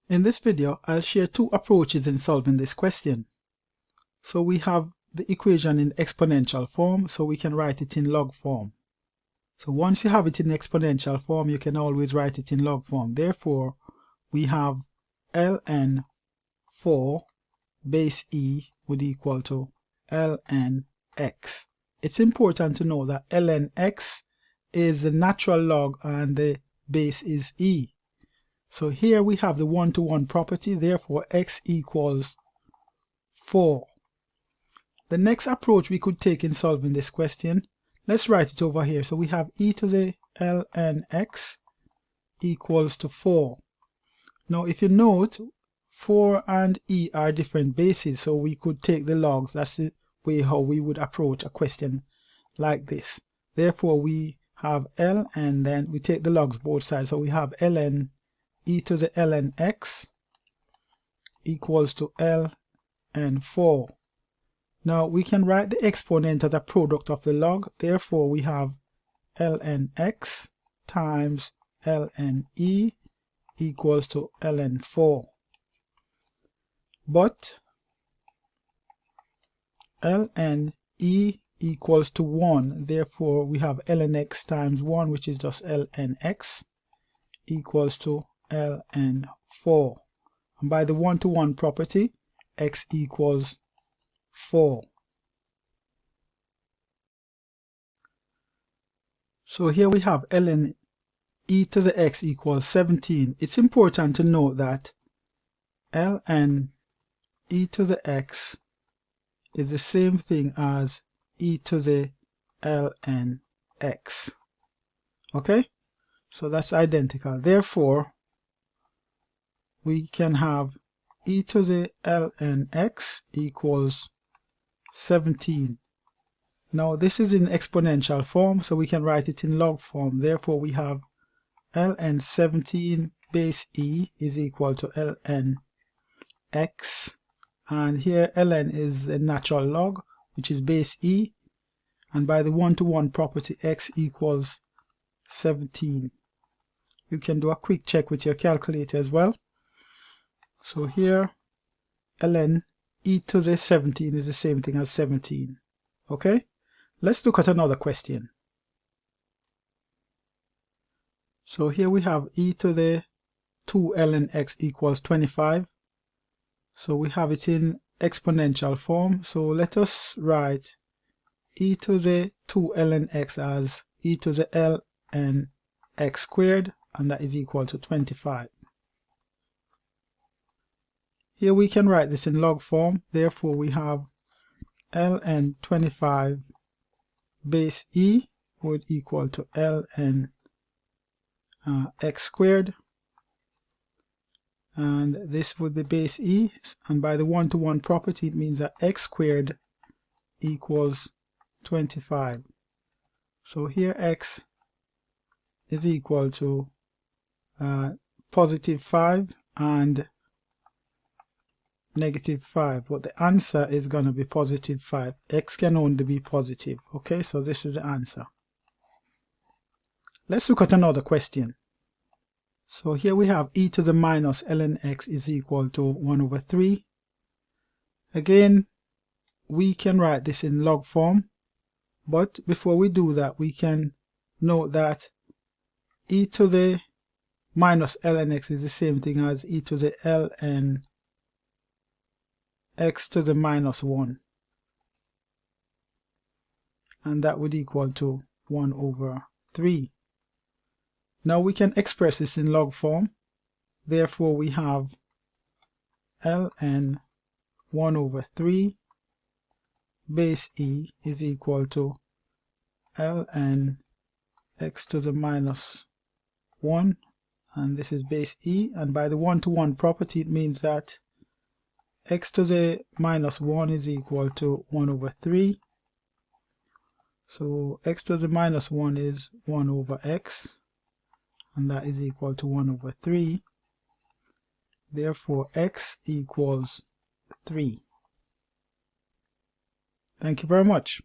In this video, I'll share two approaches in solving this question. So we have the equation in exponential form, so we can write it in log form. So once you have it in exponential form, you can always write it in log form. Therefore, we have ln 4 base e would equal to ln x. It's important to know that ln x is the natural log and the base is e. So here we have the one-to-one property, therefore x equals 4. The next approach we could take in solving this question, let's write it over here. So we have e to the ln x equals to 4. Now if you note, 4 and e are different bases, so we could take the logs. That's the way how we would approach a question like this. Therefore we have l and then we take the logs both sides. So we have ln e to the ln x equals to ln 4. Now we can write the exponent as a product of the log. Therefore we have ln x times ln e equals to ln 4. But ln e equals to 1. Therefore we have ln x times 1, which is just ln x, equals to ln 4. And by the one-to-one property, x equals 4. So here we have ln e to the x equals 17. It's important to note that ln e to the x is the same thing as e to the ln x. Okay? So that's identical. Therefore, we can have e to the ln x equals 17. Now this is in exponential form, so we can write it in log form. Therefore we have ln 17 base e is equal to ln x, and here ln is a natural log, which is base e, and by the one-to-one property x equals 17. You can do a quick check with your calculator as well. So here ln e to the 17 is the same thing as 17. Okay, let's look at another question. So here we have e to the 2 ln x equals 25. So we have it in exponential form. So let us write e to the 2 ln x as e to the ln x squared, and that is equal to 25. Here we can write this in log form. Therefore we have ln 25 base e would equal to ln x squared, and this would be base e, and by the one-to-one property it means that x squared equals 25. So here x is equal to positive 5 and negative 5, but the answer is going to be positive 5. X can only be positive. Okay, so this is the answer. Let's look at another question. So here we have e to the minus ln x is equal to 1 over 3. Again, we can write this in log form, but before we do that, we can note that e to the minus ln x is the same thing as e to the ln x to the minus 1, and that would equal to 1 over 3. Now we can express this in log form. Therefore we have ln 1 over 3 base e is equal to ln x to the minus 1, and this is base e, and by the one-to-one property it means that x to the minus 1 is equal to 1 over 3. So x to the minus 1 is 1 over x, and that is equal to 1 over 3. Therefore x equals 3. Thank you very much.